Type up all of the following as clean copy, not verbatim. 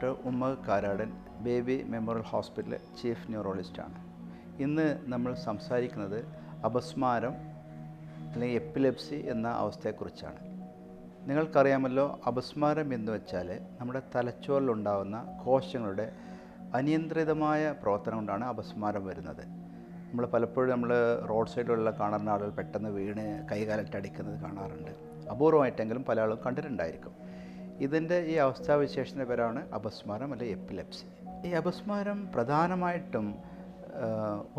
Doctor ഉമ്മ Karadan baby memorial ഹോസ്പിറ്റലിലെ chief ന്യൂറോളജിസ്റ്റാണ്. ഇന്ന് നമ്മൾ സംസാരിക്കുന്നത് അപസ്മാരം അല്ലെങ്കിൽ എപ്പിലെപ്സി എന്ന അവസ്ഥയെക്കുറിച്ചാണ്. നിങ്ങൾക്കറിയാമല്ലോ, അപസ്മാരം എന്ന് വെച്ചാൽ നമ്മുടെ തലച്ചോറിലുണ്ടാകുന്ന കോശങ്ങളുടെ അനിയന്ത്രിതമായ പ്രവർത്തനം കൊണ്ടാണ് അപസ്മാരം വരുന്നത്. നമ്മൾ പലപ്പോഴും റോഡ് സൈഡിലുള്ള കാണുന്ന ആളുകൾ പെട്ടെന്ന് വീണ് കൈകാലിട്ടടിക്കുന്നത് കാണാറുണ്ട്. അപൂർവമായിട്ടെങ്കിലും പല ആളും കണ്ടിട്ടുണ്ടായിരിക്കും. ഇതിൻ്റെ ഈ അവസ്ഥാവിശേഷത്തിൻ്റെ പേരാണ് അപസ്മാരം അല്ലെങ്കിൽ എപ്പിലെപ്സി. ഈ അപസ്മാരം പ്രധാനമായിട്ടും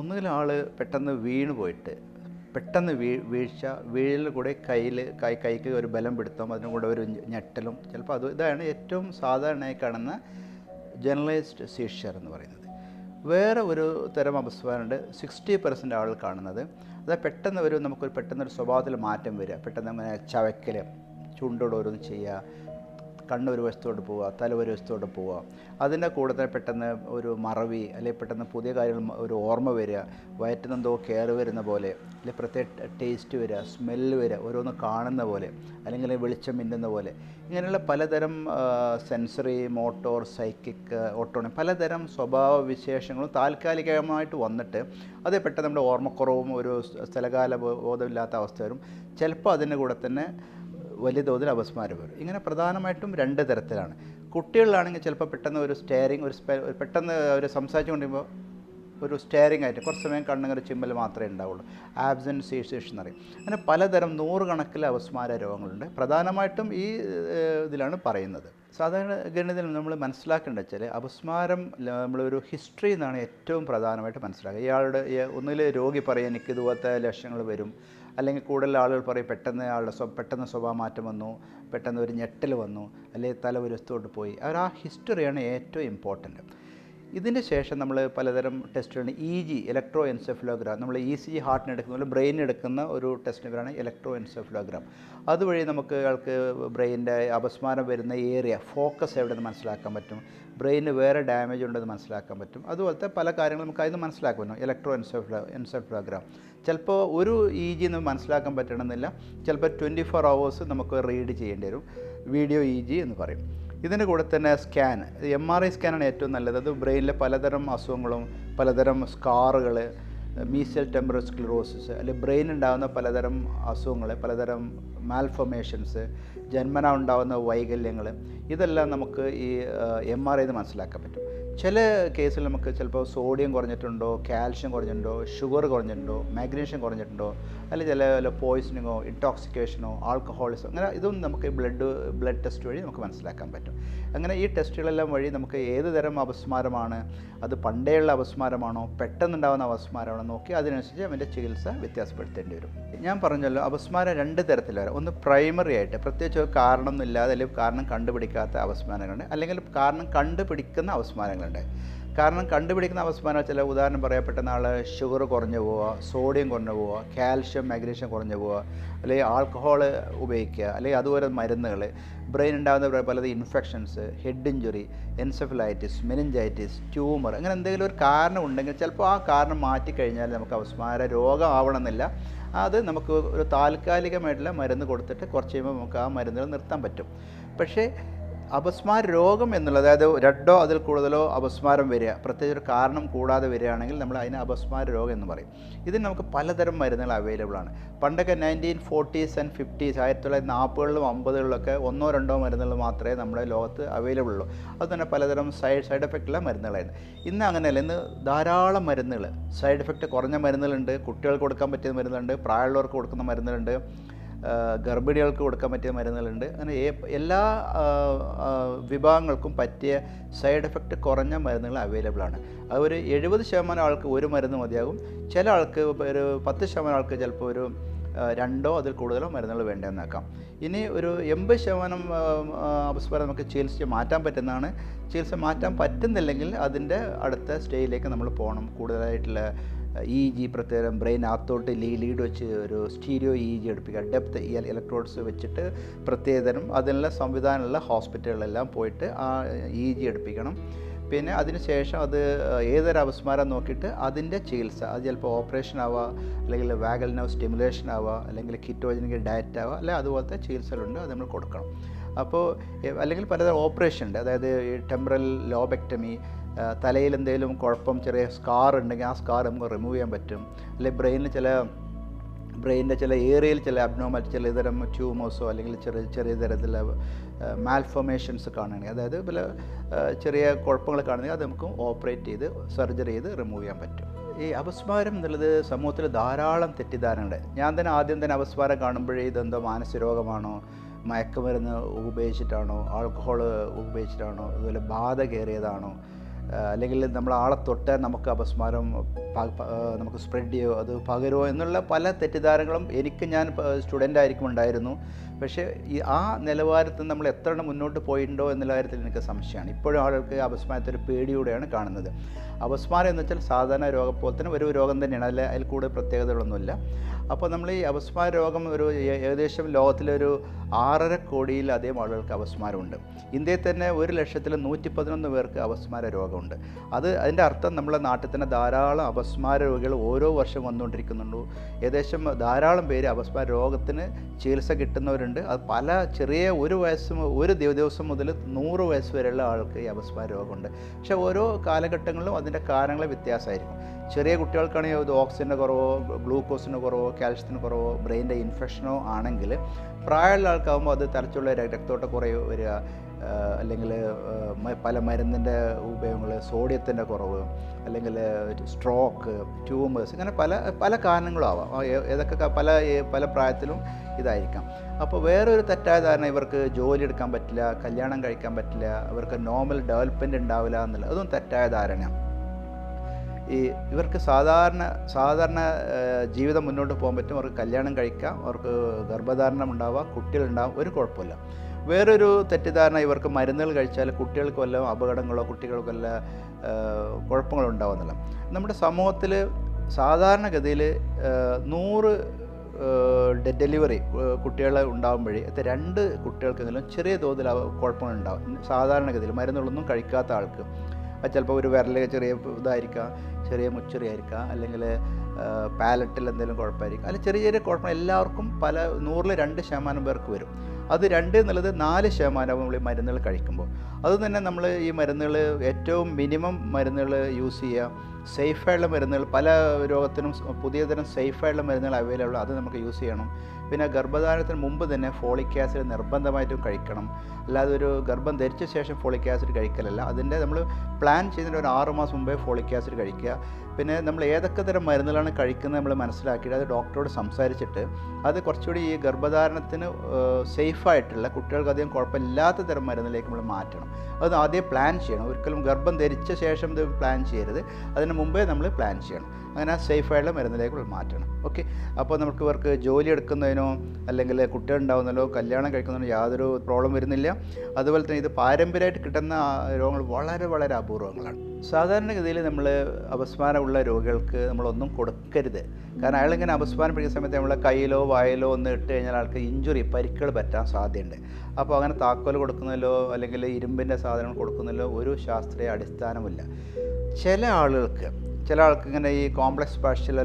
ഒന്നുകിൽ ആൾ പെട്ടെന്ന് വീണ് പോയിട്ട് പെട്ടെന്ന് വീഴിൽ കൂടെ കൈക്ക് ഒരു ബലം പിടുത്തം, അതിനും കൂടെ ഒരു ഞെട്ടലും, ചിലപ്പോൾ ഇതാണ് ഏറ്റവും സാധാരണയായി കാണുന്ന ജനറലൈസ്ഡ് സീഷ്യർ എന്ന് പറയുന്നത്. വേറെ ഒരു തരം അപസ്മാരമുണ്ട്, 60% ആളുകൾ കാണുന്നത്. അത് പെട്ടെന്നൊരു സ്വഭാവത്തിൽ മാറ്റം വരിക, പെട്ടെന്ന് അങ്ങനെ ചവയ്ക്കൽ, ചുണ്ടോട് ഓരോന്ന് ചെയ്യുക, കണ്ണൊരു വശത്തോട്ട് പോവുക, തല ഒരു വശത്തോട്ട് പോവുക. അതിൻ്റെ കൂടെ തന്നെ പെട്ടെന്ന് ഒരു മറവി, അല്ലെങ്കിൽ പെട്ടെന്ന് പുതിയ കാര്യങ്ങൾ ഒരു ഓർമ്മ വരിക, വയറ്റിനെന്തോ കയറി വരുന്ന പോലെ, അല്ലെങ്കിൽ പ്രത്യേക ടേസ്റ്റ് വരിക, സ്മെല്ല് വരിക, ഓരോന്ന് കാണുന്ന പോലെ, അല്ലെങ്കിൽ വെളിച്ചം മിന്നുന്ന പോലെ. ഇങ്ങനെയുള്ള പലതരം സെൻസറി, മോട്ടോർ, സൈക്കിക്, ഓട്ടോണി പലതരം സ്വഭാവ വിശേഷങ്ങളും താൽക്കാലികമായിട്ട് വന്നിട്ട് അത് പെട്ടെന്ന് നമ്മുടെ ഓർമ്മക്കുറവും ഒരു സ്ഥലകാല ബോധമില്ലാത്ത അവസ്ഥ വരും. ചിലപ്പോൾ അതിൻ്റെ കൂടെ തന്നെ വലിയ തോതിൽ അപസ്മാരം വരും. ഇങ്ങനെ പ്രധാനമായിട്ടും 2 തരത്തിലാണ്. കുട്ടികളിലാണെങ്കിൽ ചിലപ്പോൾ പെട്ടെന്ന് ഒരു സ്റ്റെയറിങ്, പെട്ടെന്ന് അവർ സംസാരിച്ചു കൊണ്ടിരിക്കുമ്പോൾ ഒരു സ്റ്റെയറിങ് ആയിട്ട് കുറച്ച് സമയം കണ്ണിങ്ങനെ ചിമ്മൽ മാത്രമേ ഉണ്ടാവുള്ളൂ. ആബ്സെൻറ്റ് സീസേഷൻ എന്ന് പറയും. അങ്ങനെ പലതരം 100 കണക്കിലെ അപസ്മാര രോഗങ്ങളുണ്ട്. പ്രധാനമായിട്ടും ഈ ഇതിലാണ് പറയുന്നത്. സാധാരണ ഗണിതത്തിൽ നമ്മൾ മനസ്സിലാക്കേണ്ടത് വെച്ചാൽ അപസ്മാരം നമ്മളൊരു ഹിസ്റ്ററി എന്നാണ് ഏറ്റവും പ്രധാനമായിട്ട് മനസ്സിലാക്കുക. ഇയാളുടെ ഒന്നിൽ രോഗി പറയും എനിക്ക് ഇതുപോലത്തെ ലക്ഷണങ്ങൾ വരും, അല്ലെങ്കിൽ കൂടുതൽ ആളുകൾ പറയും പെട്ടെന്ന് സ്വഭാവ മാറ്റം വന്നു, പെട്ടെന്ന് ഒരു ഞെട്ടൽ വന്നു, അല്ലെങ്കിൽ തല ഒരു വശത്തോട്ട് പോയി. ആ ഹിസ്റ്ററിയാണ് ഏറ്റവും ഇമ്പോർട്ടൻറ്റ്. ഇതിന് ശേഷം നമ്മൾ പലതരം ടെസ്റ്റുകളുണ്ട്. EG, electro encephalogram. നമ്മൾ ECG ഹാർട്ടിന് എടുക്കുന്ന ബ്രെയിനിന് എടുക്കുന്ന ഒരു ടെസ്റ്റിനാണ് ഇലക്ട്രോ എൻസെഫലോഗ്രാം. അതുവഴി നമുക്ക് ആൾക്ക് ബ്രെയിനിൻ്റെ അപസ്മാരം വരുന്ന ഏരിയ, ഫോക്കസ് എവിടെയെന്ന് മനസ്സിലാക്കാൻ പറ്റും, ബ്രെയിനിന് വേറെ ഡാമേജ് ഉണ്ടെന്ന് മനസ്സിലാക്കാൻ പറ്റും. അതുപോലത്തെ പല കാര്യങ്ങളും നമുക്ക് അതിന് മനസ്സിലാക്കാൻ പറ്റും. ഇലക്ട്രോ എൻസെഫലോഗ്രാം ചിലപ്പോൾ ഒരു EG മനസ്സിലാക്കാൻ പറ്റണമെന്നില്ല, ചിലപ്പോൾ 24 hours നമുക്ക് റീഡ് ചെയ്യേണ്ടി വരും. വീഡിയോ EG എന്ന് പറയും. ഇതിന് കൂടെ തന്നെ സ്കാൻ, MRI സ്കാനാണ് ഏറ്റവും നല്ലത്. അത് ബ്രെയിനിലെ പലതരം അസുഖങ്ങളും പലതരം സ്കാറുകൾ, മീസിയൽ ടെമ്പറൽ സ്ക്ലിറോസിസ്, അല്ലെങ്കിൽ ബ്രെയിൻ ഉണ്ടാകുന്ന പലതരം അസുഖങ്ങൾ, പലതരം മാൽഫോർമേഷൻസ്, ജന്മന ഉണ്ടാകുന്ന വൈകല്യങ്ങൾ, ഇതെല്ലാം നമുക്ക് ഈ MRI മനസ്സിലാക്കാൻ പറ്റും. ചില കേസിൽ നമുക്ക് ചിലപ്പോൾ സോഡിയം കുറഞ്ഞിട്ടുണ്ടോ, കാൽഷ്യം കുറഞ്ഞിട്ടുണ്ടോ, ഷുഗർ കുറഞ്ഞിട്ടുണ്ടോ, മാഗ്നീഷ്യം കുറഞ്ഞിട്ടുണ്ടോ, അല്ലെങ്കിൽ ചില പോയിസണിങ്ങോ, ഇൻടോക്സിക്കേഷനോ, ആൽക്കഹോളിസോ, അങ്ങനെ ഇതൊന്നും നമുക്ക് ബ്ലഡ് ടെസ്റ്റ് വഴി നമുക്ക് മനസ്സിലാക്കാൻ പറ്റും. അങ്ങനെ ഈ ടെസ്റ്റുകളെല്ലാം വഴി നമുക്ക് ഏത് തരം അപസ്മാരമാണ്, അത് പണ്ടേയുള്ള അപസ്മാരമാണോ, പെട്ടെന്നുണ്ടാകുന്ന അപസ്മാരമാണോ നോക്കി അതിനനുസരിച്ച് അവൻ്റെ ചികിത്സ വ്യത്യാസപ്പെടുത്തേണ്ടി വരും. ഞാൻ പറഞ്ഞല്ലോ, അപസ്മാരം 2 തരത്തിൽ വരാം. ഒന്ന് പ്രൈമറി ആയിട്ട് പ്രത്യേകിച്ച് കാരണമൊന്നുമില്ലാതെ അല്ലെങ്കിൽ കാരണം കണ്ടുപിടിക്കാത്ത അപസ്മാരങ്ങളുണ്ട്, അല്ലെങ്കിൽ കാരണം കണ്ടുപിടിക്കുന്ന അപസ്മാരങ്ങളുണ്ട്. കാരണം കണ്ടുപിടിക്കുന്ന അപസ്മാരം ചില ഉദാഹരണം പറയപ്പെട്ട ഷുഗർ കുറഞ്ഞു പോവുക, സോഡിയം കുറഞ്ഞു പോവുക, കാൽഷ്യം മാഗ്നീഷ്യം കുറഞ്ഞു പോവുക, അല്ലെങ്കിൽ ആൽക്കഹോൾ ഉപയോഗിക്കുക, അല്ലെങ്കിൽ അതുപോലെ മരുന്നുകൾ, ബ്രെയിൻ ഉണ്ടാകുന്ന പലത് infections, head injury, encephalitis, meningitis, tumour, അങ്ങനെ എന്തെങ്കിലും ഒരു കാരണം ഉണ്ടെങ്കിൽ ചിലപ്പോൾ ആ കാരണം മാറ്റിക്കഴിഞ്ഞാൽ നമുക്ക് അപസ്മാര രോഗം ആവണമെന്നില്ല. അത് നമുക്ക് ഒരു താൽക്കാലികമായിട്ടുള്ള മരുന്ന് കൊടുത്തിട്ട് കുറച്ച് കഴിയുമ്പോൾ നമുക്ക് ആ മരുന്നുകൾ നിർത്താൻ പറ്റും. പക്ഷേ അപസ്മാര രോഗം എന്നുള്ളത്, അതായത് 2 അതിൽ കൂടുതലോ അപസ്മാരം വരിക, പ്രത്യേകിച്ച് ഒരു കാരണം കൂടാതെ വരികയാണെങ്കിൽ നമ്മൾ അതിനെ അപസ്മാര രോഗം എന്ന് പറയും. ഇതിന് നമുക്ക് പലതരം മരുന്നുകൾ അവൈലബിൾ ആണ്. പണ്ടൊക്കെ 1940s and 50s 1940കളിലും 50കളിലൊക്കെ 1-2 മരുന്നുകൾ മാത്രമേ നമ്മുടെ ലോകത്ത് അവൈലബിൾ ഉള്ളൂ. അതുതന്നെ പലതരം സൈഡ് എഫക്റ്റുള്ള മരുന്നുകളായിരുന്നു. ഇന്ന് അങ്ങനെയല്ല. ഇന്ന് ധാരാളം മരുന്നുകൾ, സൈഡ് എഫക്റ്റ് കുറഞ്ഞ മരുന്നുകളുണ്ട്, കുട്ടികൾക്ക് കൊടുക്കാൻ പറ്റിയ മരുന്നുകളുണ്ട്, പ്രായമുള്ളവർക്ക് കൊടുക്കുന്ന മരുന്നുകളുണ്ട്, ഗർഭിണികൾക്ക് കൊടുക്കാൻ പറ്റിയ മരുന്നുകളുണ്ട്. അങ്ങനെ എല്ലാ വിഭാഗങ്ങൾക്കും പറ്റിയ സൈഡ് എഫക്റ്റ് കുറഞ്ഞ മരുന്നുകൾ അവൈലബിൾ ആണ്. അത് ഒരു 70% ആൾക്ക് ഒരു മരുന്ന് മതിയാകും. ചില ആൾക്ക് ഒരു 10% ആൾക്ക് ചിലപ്പോൾ ഒരു 2 അതിൽ കൂടുതലോ മരുന്നുകൾ വേണ്ടതെന്നാക്കാം. ഇനി ഒരു 80% അപസ്മാരം നമുക്ക് ചികിത്സിച്ച് മാറ്റാൻ പറ്റുന്നതാണ്. ചികിത്സ മാറ്റാൻ പറ്റുന്നില്ലെങ്കിൽ അതിൻ്റെ അടുത്ത സ്റ്റേജിലേക്ക് നമ്മൾ പോകണം. കൂടുതലായിട്ടുള്ള EG, പ്രത്യേകം ബ്രെയിൻ അകത്തോട്ട് ലീഡ് വെച്ച് ഒരു സ്റ്റീരിയോ EG എടുപ്പിക്കുക, ഡെപ്ത് ഇലക്ട്രോഡ്സ് വെച്ചിട്ട് പ്രത്യേകതരം അതിനുള്ള സംവിധാനമുള്ള ഹോസ്പിറ്റലുകളെല്ലാം പോയിട്ട് ആ EG എടുപ്പിക്കണം. പിന്നെ അതിനുശേഷം അത് ഏതൊരു അപസ്മാരം നോക്കിയിട്ട് അതിൻ്റെ ചികിത്സ, അത് ചിലപ്പോൾ ഓപ്പറേഷൻ ആവുക, അല്ലെങ്കിൽ വാഗൽ നെർവ് സ്റ്റിമുലേഷൻ ആവുക, അല്ലെങ്കിൽ കിറ്റോജനിക് ഡയറ്റ് ആവുക, അല്ലെങ്കിൽ അതുപോലത്തെ ചികിത്സകളുണ്ട്, അത് നമ്മൾ കൊടുക്കണം. അപ്പോൾ അല്ലെങ്കിൽ പലതരം ഓപ്പറേഷൻ ഉണ്ട്. അതായത് ഈ ടെമ്പറൽ ലോബെക്ടമി, തലയിൽ എന്തെങ്കിലും കുഴപ്പം, ചെറിയ സ്കാർ ഉണ്ടെങ്കിൽ ആ സ്കാർ നമുക്ക് റിമൂവ് ചെയ്യാൻ പറ്റും. അല്ലെങ്കിൽ ബ്രെയിനിൻ്റെ ചില ഏരിയയിൽ ചില അബ്നോർമൽ ചില തരം ട്യൂമേഴ്സോ അല്ലെങ്കിൽ ചെറിയ തരത്തിലുള്ള മാൽഫോർമേഷൻസ് കാണുകയാണെങ്കിൽ, അതായത് പല ചെറിയ കുഴപ്പങ്ങൾ കാണുകയാണെങ്കിൽ അത് നമുക്ക് ഓപ്പറേറ്റ് ചെയ്ത് സർജറി ചെയ്ത് റിമൂവ് ചെയ്യാൻ പറ്റും. ഈ അപസ്മാരം എന്നുള്ളത് സമൂഹത്തിൽ ധാരാളം തെറ്റിദ്ധാരണയുണ്ട്. ഞാൻ തന്നെ ആദ്യം തന്നെ അപസ്മാരം കാണുമ്പോഴേ ഇതെന്തോ മാനസിക രോഗമാണോ, മയക്കുമരുന്ന് ഉപയോഗിച്ചിട്ടാണോ, ആൾക്കഹോൾ ഉപയോഗിച്ചിട്ടാണോ, അതുപോലെ ബാധ കയറിയതാണോ, അല്ലെങ്കിൽ നമ്മൾ ആളെ തൊട്ടാൽ നമുക്ക് അപസ്മാരം നമുക്ക് സ്പ്രെഡ് ചെയ്യുമോ, അത് പകരുമോ എന്നുള്ള പല തെറ്റിദ്ധാരണകളും ഞാൻ സ്റ്റുഡൻ്റ് ആയിരിക്കും ഉണ്ടായിരുന്നു. പക്ഷേ ആ നിലവാരത്തിൽ നമ്മൾ എത്ര മുന്നോട്ട് പോയിട്ടുണ്ടോ എന്നുള്ള കാര്യത്തിൽ എനിക്ക് സംശയമാണ്. ഇപ്പോഴും ആളുകൾക്ക് അപസ്മാരത്തെ ഒരു പേടിയോടെയാണ് കാണുന്നത്. അപസ്മാരം എന്ന് വെച്ചാൽ സാധാരണ രോഗം പോലെ തന്നെ ഒരു രോഗം തന്നെയാണ്, അതിൽ കൂടുതൽ പ്രത്യേകതകളൊന്നുമില്ല. അപ്പോൾ നമ്മൾ ഈ അപസ്മാര രോഗം ഏകദേശം ലോകത്തിലൊരു 6.5 കോടിയിലധികം ആളുകൾക്ക് അപസ്മാരമുണ്ട്. ഇന്ത്യയിൽ തന്നെ 1,111,000 പേർക്ക് അപസ്മാര രോഗമുണ്ട്. അതിൻ്റെ അർത്ഥം നമ്മളെ നാട്ടിൽ തന്നെ ധാരാളം അപസ്മാര രോഗികൾ ഓരോ വർഷം വന്നുകൊണ്ടിരിക്കുന്നുണ്ട്. ഏകദേശം ധാരാളം പേര് അപസ്മാര രോഗത്തിന് ചികിത്സ കിട്ടുന്നവരുണ്ട്. അത് പല ചെറിയ ഒരു ദിവസം മുതൽ 100 വയസ്സ് വരെയുള്ള ആൾക്ക് ഈ അപസ്മാര രോഗമുണ്ട്. പക്ഷേ ഓരോ കാലഘട്ടങ്ങളിലും അതിൻ്റെ കാരണങ്ങൾ വ്യത്യാസമായിരിക്കും. ചെറിയ കുട്ടികൾക്കാണെങ്കിൽ ഇത് ഓക്സിജൻ്റെ കുറവോ, ഗ്ലൂക്കോസിന് കുറവോ, കാൽഷ്യത്തിന് കുറവോ, ബ്രെയിൻ്റെ ഇൻഫെക്ഷനോ ആണെങ്കിൽ, പ്രായമുള്ള ആൾക്കാകുമ്പോൾ അത് തലച്ചുള്ള രക്തോട്ടക്കുറവ് വരിക, അല്ലെങ്കിൽ പല മരുന്നിൻ്റെ ഉപയോഗങ്ങൾ, സോഡിയത്തിൻ്റെ കുറവ്, അല്ലെങ്കിൽ സ്ട്രോക്ക്, ട്യൂമേഴ്സ്, ഇങ്ങനെ പല കാരണങ്ങളും ആവാം. ഏതൊക്കെ പല പ്രായത്തിലും ഇതായിരിക്കാം. അപ്പോൾ വേറൊരു തെറ്റായ ധാരണ, ഇവർക്ക് ജോലി എടുക്കാൻ പറ്റില്ല, കല്യാണം കഴിക്കാൻ പറ്റില്ല, അവർക്ക് നോർമൽ ഡെവലപ്മെൻറ്റ് ഉണ്ടാവില്ല എന്നുള്ളത്, അതും തെറ്റായ ധാരണയാണ്. ഇവർക്ക് സാധാരണ ജീവിതം മുന്നോട്ട് പോകാൻ പറ്റും. അവർക്ക് കല്യാണം കഴിക്കാം, അവർക്ക് ഗർഭധാരണം ഉണ്ടാവാം, കുട്ടികളുണ്ടാവും, ഒരു കുഴപ്പമില്ല. വേറൊരു തെറ്റിദ്ധാരണ, ഇവർക്ക് മരുന്നുകൾ കഴിച്ചാൽ കുട്ടികൾക്ക് വല്ല അപകടങ്ങളോ കുട്ടികൾക്ക് വല്ല കുഴപ്പങ്ങളോ ഉണ്ടാവുന്നില്ല. നമ്മുടെ സമൂഹത്തിൽ സാധാരണഗതിയിൽ 100 ഡെലിവറി കുട്ടികൾ ഉണ്ടാകുമ്പോഴേ 2 കുട്ടികൾക്കെങ്കിലും ചെറിയ തോതിൽ കുഴപ്പങ്ങളുണ്ടാവും. സാധാരണഗതിയിൽ മരുന്നുകളൊന്നും കഴിക്കാത്ത ആൾക്ക് അത് ചിലപ്പോൾ ഒരു വിരൽ ചെറിയ ഇതായിരിക്കാം, ചെറിയ മുച്ചറിയായിരിക്കാം, അല്ലെങ്കിൽ പാലറ്റിൽ എന്തെങ്കിലും കുഴപ്പമായിരിക്കും, അല്ലെങ്കിൽ ചെറിയ കുഴപ്പം എല്ലാവർക്കും 100-ൽ 2% പേർക്ക് വരും. അത് 2 എന്നുള്ളത് 4% നമ്മൾ ഈ മരുന്നുകൾ കഴിക്കുമ്പോൾ. അതുതന്നെ നമ്മൾ ഈ മരുന്നുകൾ ഏറ്റവും മിനിമം മരുന്നുകൾ യൂസ് ചെയ്യുക. സേഫായുള്ള മരുന്നുകൾ, പല രോഗത്തിനും പുതിയ തരം സേഫായുള്ള മരുന്നുകൾ അവൈലബിൾ, അത് നമുക്ക് യൂസ് ചെയ്യണം. പിന്നെ ഗർഭധാരണത്തിന് മുമ്പ് തന്നെ ഫോളിക് ആസിഡ് നിർബന്ധമായിട്ടും കഴിക്കണം. അല്ലാതെ ഒരു ഗർഭം ധരിച്ച ശേഷം ഫോളിക് ആസിഡ് കഴിക്കലല്ല. അതിൻ്റെ നമ്മൾ പ്ലാൻ ചെയ്യുന്നതിന് ഒരു 6 മാസം മുമ്പേ ഫോളിക് ആസിഡ് കഴിക്കുക. പിന്നെ നമ്മൾ ഏതൊക്കെ തരം മരുന്നുകളാണ് കഴിക്കുന്നത് നമ്മൾ മനസ്സിലാക്കിയിട്ട് അത് ഡോക്ടറോട് സംസാരിച്ചിട്ട് അത് കുറച്ചുകൂടി ഈ ഗർഭധാരണത്തിന് സേഫായിട്ടുള്ള, കുട്ടികൾക്ക് അധികം കുഴപ്പമില്ലാത്ത തരം മരുന്നിലേക്ക് നമ്മൾ മാറ്റണം. അത് ആദ്യം പ്ലാൻ ചെയ്യണം. ഒരിക്കലും ഗർഭം ധരിച്ച ശേഷം ഇത് പ്ലാൻ ചെയ്യരുത്, അതിന് മുമ്പേ നമ്മൾ പ്ലാൻ ചെയ്യണം. അങ്ങനെ സേഫായിട്ടുള്ള മരുന്നിലേക്ക് മാറ്റണം. ഓക്കെ. അപ്പോൾ നമുക്ക് ഇവർക്ക് ജോലി എടുക്കുന്നതിനോ അല്ലെങ്കിൽ കുട്ടികളുണ്ടാവുന്നതിനോ കല്യാണം കഴിക്കുന്നതിനോ യാതൊരു പ്രോബ്ലം വരുന്നില്ല. അതുപോലെ തന്നെ ഇത് പാരമ്പര്യമായിട്ട് കിട്ടുന്ന രോഗങ്ങൾ വളരെ വളരെ അപൂർവങ്ങളാണ്. സാധാരണഗതിയിൽ നമ്മൾ അപസ്മാരമുള്ള രോഗികൾക്ക് നമ്മളൊന്നും കൊടുക്കരുത്. കാരണം അയാളിങ്ങനെ അപസ്മാരം പിടിക്കുന്ന സമയത്ത് നമ്മളെ കയ്യിലോ വായിലോ ഒന്ന് ഇട്ട് കഴിഞ്ഞാൽ ആൾക്ക് ഇഞ്ചുറി, പരിക്കുകൾ പറ്റാൻ സാധ്യതയുണ്ട്. അപ്പോൾ അങ്ങനെ താക്കോൽ കൊടുക്കുന്നതിലോ അല്ലെങ്കിൽ ഇരുമ്പിൻ്റെ സാധനങ്ങൾ കൊടുക്കുന്നതിലോ ഒരു ശാസ്ത്രീയ അടിസ്ഥാനമില്ല. ചില ആൾക്ക് ഇങ്ങനെ ഈ കോംപ്ലക്സ് പാർഷ്യൽ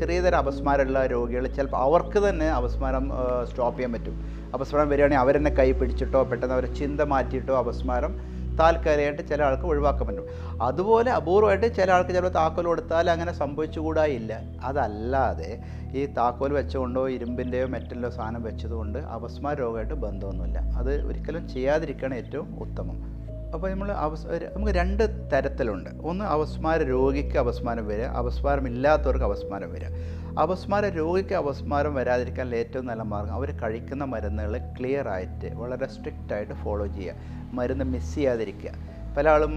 ചെറിയ തരം അപസ്മാരമുള്ള രോഗികൾ ചിലപ്പോൾ അവർക്ക് തന്നെ അപസ്മാരം സ്റ്റോപ്പ് ചെയ്യാൻ പറ്റും. അപസ്മാരം വരികയാണെങ്കിൽ അവരെന്നെ കൈ പിടിച്ചിട്ടോ പെട്ടെന്ന് അവരെ ചിന്ത മാറ്റിയിട്ടോ അപസ്മാരം താൽക്കാലികമായിട്ട് ചില ആൾക്ക് ഒഴിവാക്കാൻ പറ്റും. അതുപോലെ അപൂർവമായിട്ട് ചില ആൾക്ക് ചിലപ്പോൾ താക്കോൽ കൊടുത്താൽ അങ്ങനെ സംഭവിച്ചുകൂടായില്ല. അതല്ലാതെ ഈ താക്കോൽ വെച്ചുകൊണ്ടോ ഇരുമ്പിൻ്റെയോ മെറ്റലിൻ്റെയോ സാധനം വെച്ചതുകൊണ്ട് അപസ്മാര രോഗമായിട്ട് ബന്ധമൊന്നുമില്ല. അത് ഒരിക്കലും ചെയ്യാതിരിക്കുകയാണ് ഏറ്റവും ഉത്തമം. അപ്പോൾ നമുക്ക് 2 തരത്തിലുണ്ട്. ഒന്ന്, അപസ്മാര രോഗിക്ക് അപസ്മാരം വരിക, അപസ്മാരമില്ലാത്തവർക്ക് അപസ്മാരം വരിക. അപസ്മാര രോഗിക്ക് അപസ്മാരം വരാതിരിക്കാൻ ഏറ്റവും നല്ല മാർഗ്ഗം അവർ കഴിക്കുന്ന മരുന്നുകൾ ക്ലിയറായിട്ട് വളരെ സ്ട്രിക്റ്റായിട്ട് ഫോളോ ചെയ്യുക. മരുന്ന് മിസ് ചെയ്യാതിരിക്കുക. പല ആളും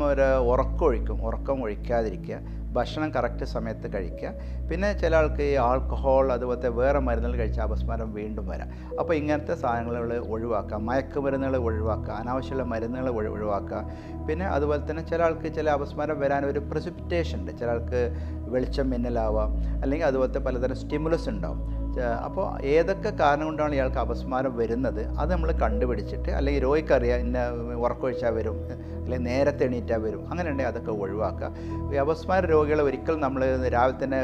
ഉറക്കം ഒഴിക്കാതിരിക്കുക. ഭക്ഷണം കറക്റ്റ് സമയത്ത് കഴിക്കുക. പിന്നെ ചില ആൾക്ക് ഈ ആൾക്കഹോൾ അതുപോലത്തെ വേറെ മരുന്നുകൾ കഴിച്ചാൽ അപസ്മാരം വീണ്ടും വരാം. അപ്പോൾ ഇങ്ങനത്തെ സാധനങ്ങൾ ഒഴിവാക്കുക. മയക്കുമരുന്നുകൾ ഒഴിവാക്കുക. അനാവശ്യമുള്ള മരുന്നുകൾ ഒഴിവാക്കുക. പിന്നെ അതുപോലെ തന്നെ ചില ആൾക്ക് ചില അപസ്മാരം വരാൻ ഒരു പ്രസിപ്പിറ്റേഷൻ ഉണ്ട്. ചില ആൾക്ക് വെളിച്ചം മിന്നലാവാം, അല്ലെങ്കിൽ അതുപോലത്തെ പലതരം സ്റ്റിമുലസ് ഉണ്ടാവും. അപ്പോൾ ഏതൊക്കെ കാരണം കൊണ്ടാണ് ഇയാൾക്ക് അപസ്മാരം വരുന്നത് അത് നമ്മൾ കണ്ടുപിടിച്ചിട്ട്, അല്ലെങ്കിൽ രോഗിക്കറിയാം ഇന്ന ഉറക്കൊഴിച്ചാൽ വരും, അല്ലെങ്കിൽ നേരത്തെ എണീറ്റാൽ വരും, അങ്ങനെ ഉണ്ടെങ്കിൽ അതൊക്കെ ഒഴിവാക്കുക. ഈ അപസ്മാര രോഗികളെ ഒരിക്കലും നമ്മൾ രാവിലെ തന്നെ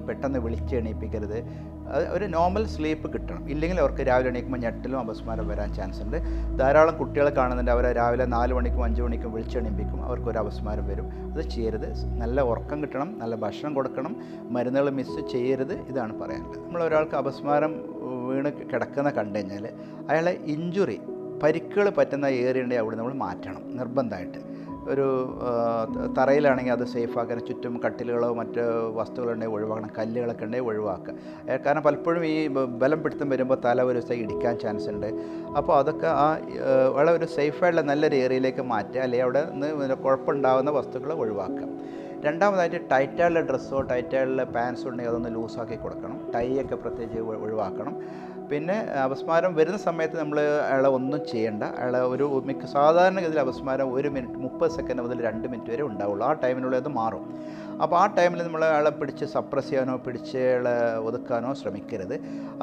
പെട്ടെന്ന് വിളിച്ച് എണീപ്പിക്കരുത്. ഒരു നോർമൽ സ്ലീപ്പ് കിട്ടണം. ഇല്ലെങ്കിൽ അവർക്ക് രാവിലെ എണീക്കുമ്പോൾ ഞെട്ടലും അപസ്മാരം വരാൻ ചാൻസ് ഉണ്ട്. ധാരാളം കുട്ടികളെ കാണുന്നുണ്ട്, അവരെ രാവിലെ 4 മണിക്കും 5 മണിക്കും വിളിച്ചെണീപ്പിക്കും, അവർക്കൊരു അപസ്മാരം വരും. അത് ചെയ്യരുത്. നല്ല ഉറക്കം കിട്ടണം, നല്ല ഭക്ഷണം കൊടുക്കണം, മരുന്നുകൾ മിസ് ചെയ്യരുത്. ഇതാണ് പറയാനുള്ളത്. നമ്മൾ ഒരാൾക്ക് അപസ്മാരം വീണ് കിടക്കുന്ന കണ്ടു കഴിഞ്ഞാൽ അയാളെ ഇഞ്ചുറി, പരിക്കുകൾ പറ്റുന്ന ഏരിയ ഉണ്ടെങ്കിൽ അവിടെ നമ്മൾ മാറ്റണം നിർബന്ധമായിട്ട്. ഒരു തറയിലാണെങ്കിൽ അത് സേഫാക്കാൻ ചുറ്റും കട്ടിലുകളോ മറ്റ് വസ്തുക്കളുണ്ടെങ്കിൽ ഒഴിവാക്കണം, കല്ലുകളൊക്കെ ഉണ്ടെങ്കിൽ ഒഴിവാക്കുക. കാരണം പലപ്പോഴും ഈ ബലം പിടുത്തം വരുമ്പോൾ തല ഒരു ദിവസം ഇടിക്കാൻ ചാൻസ് ഉണ്ട്. അപ്പോൾ അതൊക്കെ വളരെ ഒരു സേഫായിട്ടുള്ള നല്ലൊരു ഏരിയയിലേക്ക് മാറ്റുക, അല്ലെങ്കിൽ അവിടെ നിന്ന് കുഴപ്പമുണ്ടാകുന്ന വസ്തുക്കൾ ഒഴിവാക്കുക. രണ്ടാമതായിട്ട് ടൈറ്റായുള്ള ഡ്രസ്സോ ടൈറ്റായുള്ള പാൻസോ ഉണ്ടെങ്കിൽ അതൊന്ന് ലൂസാക്കി കൊടുക്കണം. ടൈ ഒക്കെ പ്രത്യേകിച്ച് ഒഴിവാക്കണം. പിന്നെ അപസ്മാരം വരുന്ന സമയത്ത് നമ്മൾ അയാളെ ഒന്നും ചെയ്യേണ്ട. അയാളെ സാധാരണഗതിയിൽ അപസ്മാരം 1 മിനിറ്റ് 30 സെക്കൻഡ് മുതൽ 2 മിനിറ്റ് വരെ ഉണ്ടാവുള്ളൂ. ആ ടൈമിനുള്ളിൽ അത് മാറും. അപ്പോൾ ആ ടൈമിൽ നമ്മൾ അയാളെ പിടിച്ച് സപ്രസ് ചെയ്യാനോ പിടിച്ച് അയാളെ ഒതുക്കാനോ ശ്രമിക്കരുത്.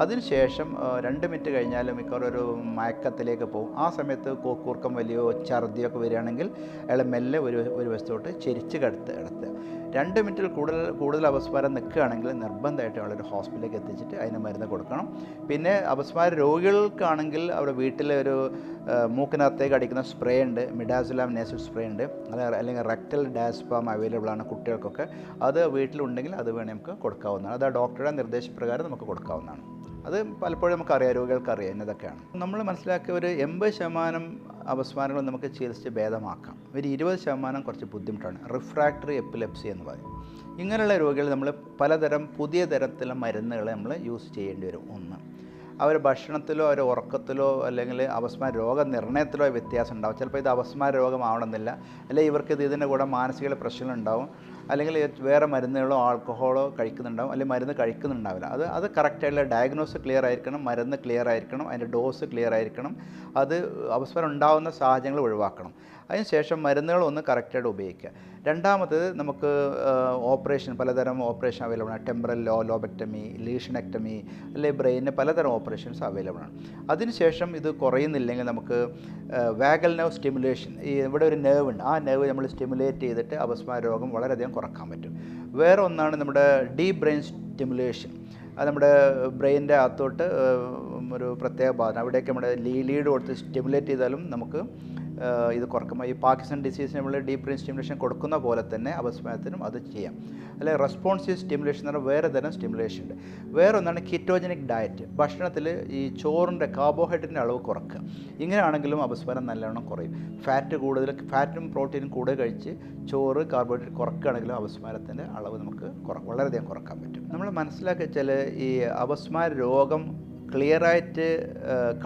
അതിനുശേഷം 2 മിനിറ്റ് കഴിഞ്ഞാൽ മിക്കവാറും ഒരു മയക്കത്തിലേക്ക് പോകും. ആ സമയത്ത് കൂർക്കം വലിയോ ഛർദിയോ ഒക്കെ വരികയാണെങ്കിൽ അയാളെ മെല്ലെ ഒരു വശത്തോട്ട് ചെരിച്ച് കിടത്തുക. 2 മിനിറ്റിൽ കൂടുതൽ അപസ്മാരം നിൽക്കുകയാണെങ്കിൽ നിർബന്ധമായിട്ട് അവളൊരു ഹോസ്പിറ്റലിലേക്ക് എത്തിച്ചിട്ട് അതിന് മരുന്ന് കൊടുക്കണം. പിന്നെ അപസ്മാര രോഗികൾക്കാണെങ്കിൽ അവിടെ വീട്ടിൽ ഒരു മൂക്കിനകത്തേക്ക് അടിക്കുന്ന സ്പ്രേ ഉണ്ട്, മിഡാസോലാം നേസൽ സ്പ്രേ ഉണ്ട്, അല്ലെങ്കിൽ റെക്ടൽ ഡാസ്പാം അവൈലബിൾ ആണ് കുട്ടികൾക്കൊക്കെ. അത് വീട്ടിലുണ്ടെങ്കിൽ അത് വേണമെങ്കിൽ നമുക്ക് കൊടുക്കാവുന്നതാണ്. അത് ആ ഡോക്ടറുടെ നിർദ്ദേശപ്രകാരം നമുക്ക് കൊടുക്കാവുന്നതാണ്. അത് പലപ്പോഴും നമുക്കറിയാം, രോഗികൾക്കറിയാം എന്നതൊക്കെയാണ്. നമ്മൾ മനസ്സിലാക്കിയ ഒരു 80% അപസ്മാരങ്ങൾ നമുക്ക് ചികിത്സിച്ച് ഭേദമാക്കാം. ഒരു 20% കുറച്ച് ബുദ്ധിമുട്ടാണ്. റിഫ്രാക്ടറി എപ്പിലെപ്സി എന്ന് പറയും. ഇങ്ങനെയുള്ള രോഗികൾ നമ്മൾ പലതരം പുതിയ തരത്തിലുള്ള മരുന്നുകൾ നമ്മൾ യൂസ് ചെയ്യേണ്ടി വരും. ഒന്ന്, അവർ ഭക്ഷണത്തിലോ അവർ ഉറക്കത്തിലോ അല്ലെങ്കിൽ അപസ്മാര രോഗനിർണയത്തിലോ വ്യത്യാസം ഉണ്ടാവും. ചിലപ്പോൾ ഇത് അപസ്മാര രോഗമാവണമെന്നില്ല, അല്ലെങ്കിൽ ഇവർക്ക് ഇതിൻ്റെ കൂടെ മാനസിക പ്രശ്നങ്ങളുണ്ടാവും, അല്ലെങ്കിൽ വേറെ മരുന്നുകളോ ആൽക്കഹോളോ കഴിക്കുന്നുണ്ടാവും, അല്ലെങ്കിൽ മരുന്ന് കഴിക്കുന്നുണ്ടാവില്ല. അത് കറക്റ്റായിട്ടുള്ള ഡയഗ്നോസ് ക്ലിയർ ആയിരിക്കണം, മരുന്ന് ക്ലിയർ ആയിരിക്കണം, അതിൻ്റെ ഡോസ് ക്ലിയർ ആയിരിക്കണം. അത് അപസ്മാരം ഉണ്ടാകുന്ന സാഹചര്യങ്ങൾ ഒഴിവാക്കണം. അതിനുശേഷം മരുന്നുകൾ ഒന്ന് കറക്റ്റായിട്ട് ഉപയോഗിക്കുക. രണ്ടാമത്തേത് നമുക്ക് ഓപ്പറേഷൻ, പലതരം ഓപ്പറേഷൻ അവൈലബിൾ ആണ്. ടെമ്പറൽ ലോബെക്ടമി, ലീഷനെക്ടമി, അല്ലെങ്കിൽ ബ്രെയിനിന് പലതരം ഓപ്പറേഷൻസ് അവൈലബിൾ ആണ്. അതിനുശേഷം ഇത് കുറയുന്നില്ലെങ്കിൽ നമുക്ക് വാഗൽ നെർവ് സ്റ്റിമുലേഷൻ, ഇവിടെ ഒരു നെർവ് ഉണ്ട്, ആ നെർവ് നമ്മൾ സ്റ്റിമുലേറ്റ് ചെയ്തിട്ട് അപസ്മാര രോഗം വളരെയധികം കുറക്കാൻ പറ്റും. വേറെ ഒന്നാണ് നമ്മുടെ ഡീപ് ബ്രെയിൻ സ്റ്റിമുലേഷൻ. അത് നമ്മുടെ ബ്രെയിനിൻ്റെ അകത്തോട്ട് ഒരു പ്രത്യേക ഭാഗം അവിടേക്ക് നമ്മുടെ ലീഡ് കൊടുത്ത് സ്റ്റിമുലേറ്റ് ചെയ്താലും നമുക്ക് ഇത് കുറക്കുമ്പോൾ ഈ പാർക്കിൻസൺ ഡിസീസിന് നമ്മൾ ഡീപ് ബ്രെയിൻ സ്റ്റിമുലേഷൻ കൊടുക്കുന്ന പോലെ തന്നെ അപസ്മാരത്തിനും അത് ചെയ്യാം. അല്ലെങ്കിൽ റെസ്പോൺസീവ് സ്റ്റിമുലേഷൻ എന്ന് പറഞ്ഞാൽ വേറെ തരം സ്റ്റിമുലേഷൻ ഉണ്ട്. വേറെ ഒന്നാണ് കീറ്റോജനിക് ഡയറ്റ്. ഭക്ഷണത്തിൽ ഈ ചോറിൻ്റെ കാർബോഹൈഡ്രേറ്റിൻ്റെ അളവ് കുറക്കുക. ഇങ്ങനെയാണെങ്കിലും അപസ്മാരം നല്ലവണ്ണം കുറയും. ഫാറ്റും പ്രോട്ടീനും കൂടുതൽ കഴിച്ച് ചോറ് കാർബോഹൈഡ്രേറ്റ് കുറക്കുകയാണെങ്കിലും അപസ്മാരത്തിൻ്റെ അളവ് നമുക്ക് വളരെയധികം കുറക്കാൻ പറ്റും. നമ്മൾ മനസ്സിലാക്കി വെച്ചാൽ ഈ അപസ്മാര രോഗം ക്ലിയറായിട്ട്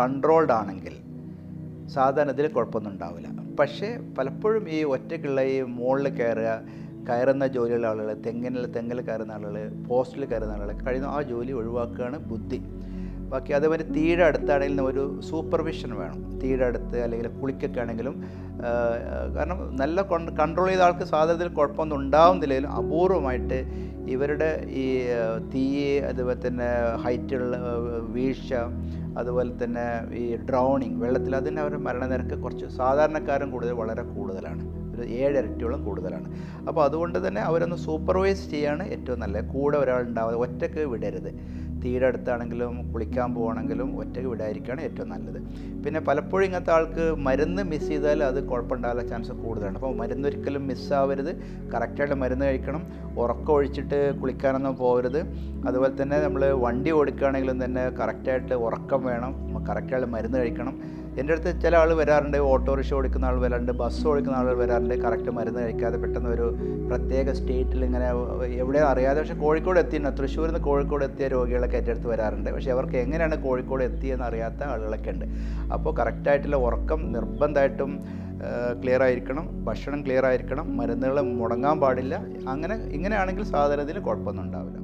കൺട്രോൾഡ് ആണെങ്കിൽ സാധാരണ ഇതിൽ കുഴപ്പമൊന്നും ഉണ്ടാവില്ല. പക്ഷേ പലപ്പോഴും ഈ ഒറ്റയ്ക്കുള്ള ഈ മുകളിൽ കയറുന്ന ജോലിയുള്ള ആളുകൾ, തെങ്ങിൽ കയറുന്ന ആളുകൾ, പോസ്റ്റിൽ കയറുന്ന ആളുകൾ കഴിയുന്ന ആ ജോലി ഒഴിവാക്കുകയാണ് ബുദ്ധി. ബാക്കി അതേമാതിരി തീയുടെ അടുത്താണെങ്കിലും ഒരു സൂപ്പർവിഷൻ വേണം. തീയുടെ അടുത്ത് അല്ലെങ്കിൽ കുളിക്കൊക്കെ ആണെങ്കിലും, കാരണം നല്ല കൺട്രോൾ ചെയ്ത ആൾക്ക് സാധാരണത്തിൽ കുഴപ്പമൊന്നും ഉണ്ടാവുന്നില്ലെങ്കിലും അപൂർവമായിട്ട് ഇവരുടെ ഈ തീ, അതുപോലെ തന്നെ ഹൈറ്റുള്ള വീഴ്ച, അതുപോലെ തന്നെ ഈ ഡ്രൗണിങ്, വെള്ളത്തിൽ, അതിന് അവരുടെ മരണനിരക്ക് കുറച്ച് സാധാരണക്കാരും വളരെ കൂടുതലാണ്. ഒരു 7 ഇരട്ടിയോളം കൂടുതലാണ്. അപ്പോൾ അതുകൊണ്ട് തന്നെ അവരൊന്ന് സൂപ്പർവൈസ് ചെയ്യാണ് ഏറ്റവും നല്ലത്. കൂടെ ഒരാളുണ്ടാവുക, ഒറ്റയ്ക്ക് വിടരുത്. തീയുടെ അടുത്താണെങ്കിലും കുളിക്കാൻ പോവുകയാണെങ്കിലും ഒറ്റയ്ക്ക് വിടാതിരിക്കുകയാണ് ഏറ്റവും നല്ലത്. പിന്നെ പലപ്പോഴും ഇങ്ങനത്തെ ആൾക്ക് മരുന്ന് മിസ് ചെയ്താൽ അത് കുഴപ്പമുണ്ടാകാനുള്ള ചാൻസ് കൂടുതലാണ്. അപ്പോൾ മരുന്നൊരിക്കലും മിസ്സാവരുത്. കറക്റ്റായിട്ട് മരുന്ന് കഴിക്കണം. ഉറക്കം ഒഴിച്ചിട്ട് കുളിക്കാനൊന്നും പോകരുത്. അതുപോലെ തന്നെ നമ്മൾ വണ്ടി ഓടിക്കുകയാണെങ്കിലും തന്നെ കറക്റ്റായിട്ട് ഉറക്കം വേണം, കറക്റ്റായിട്ട് മരുന്ന് കഴിക്കണം. എൻ്റെ അടുത്ത് ചില ആൾ വരാറുണ്ട്, ഓട്ടോറിക്ഷ ഓടിക്കുന്ന ആൾ വരാറുണ്ട്, ബസ് ഓടിക്കുന്ന ആളുകൾ വരാറുണ്ട്, കറക്റ്റ് മരുന്ന് കഴിക്കാതെ പെട്ടെന്ന് ഒരു പ്രത്യേക സ്റ്റേറ്റിൽ ഇങ്ങനെ എവിടെയോ അറിയാതെ, പക്ഷേ കോഴിക്കോട് എത്തിയിട്ടുണ്ട്, തൃശ്ശൂരിൽ നിന്ന് കോഴിക്കോട് എത്തിയ രോഗികളൊക്കെ എൻ്റെ അടുത്ത് വരാറുണ്ട്. പക്ഷേ അവർക്ക് എങ്ങനെയാണ് കോഴിക്കോട് എത്തിയെന്ന് അറിയാത്ത ആളുകളൊക്കെ ഉണ്ട്. അപ്പോൾ കറക്റ്റായിട്ടുള്ള ഉറക്കം നിർബന്ധമായിട്ടും ക്ലിയർ ആയിരിക്കണം, ഭക്ഷണം ക്ലിയർ ആയിരിക്കണം, മരുന്നുകൾ മുടങ്ങാൻ പാടില്ല. ഇങ്ങനെയാണെങ്കിൽ സാധാരണത്തിൽ കുഴപ്പമൊന്നും ഉണ്ടാവില്ല.